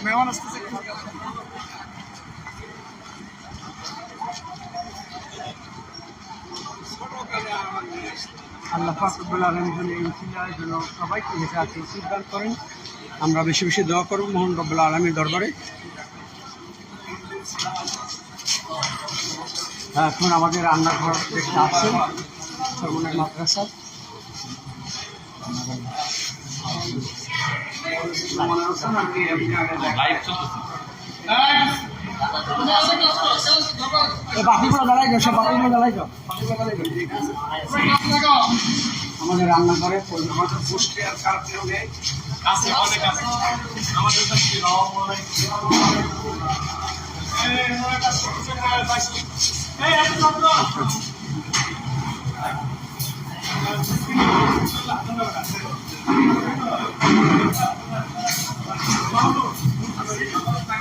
মেহমান আসতেছে। আল্লাহ পাক রব্বুল আলামিন এই উসিলার জন্য সবাইকে হেদায়েতের তৌফিক দান করেন। আমরা বেশি বেশি দোয়া করব মহান রব্বুল আলামিনের দরবারে। এখন আমাদের রান্নাঘর দেখতে আসছেন সর্বনের মাদ্রাসা। আমাদের রান্নাঘরে পুষ্টি আর কারণেও নেই।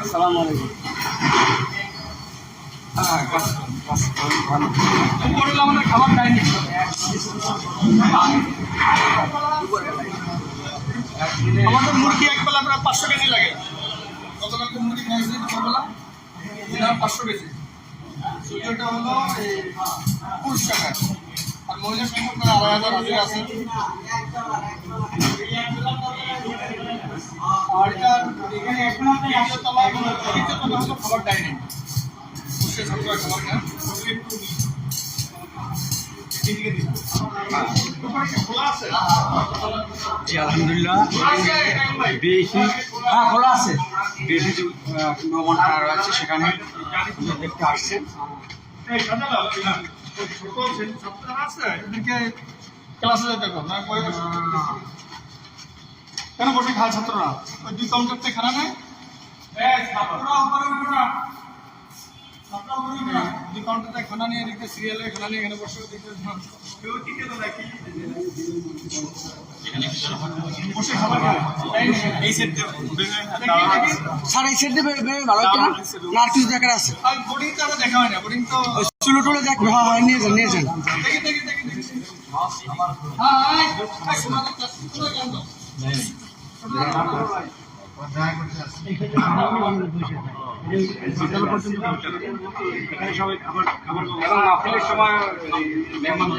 আসসালামু আলাইকুম। আমাদের খাবার খাইনি। আমাদের মুরগি একবেলা প্রায় 500 কেজি লাগে। গতকালকে মুরগি খাইছি দুপুরবেলা 500 কেজি। সূর্যটা হলো 20 টাকা আর মহিলা সংখ্যা প্রায় 2500 হাজির আছে। আর খাবার ডাইনিং জি আলহামদুলিল্লাহ বেশি খোলা আছে। বেশি মেহমান রয়েছে সেখানে দেখতে আসছেন। ক্লাসে যেতে কেন বসে খায় ছাত্ররা? ওই 2 কাউন্টার থেকে খানা নেয়। খানা নিয়ে দেখতে সিরিয়ালে খানা নিয়ে এখানে বসে দেখতে বসে খাবার খায়। এই সেট ভালো না আর কিছু দেখার আছে? বোর্ডিং তো আরো দেখা হয় না। বোর্ডিং তো চুলো টুলো দেখ হয় নিয়ে যান নিয়ে যান। এখানে সবাই খাবার মাহফিলের সময় মেহমান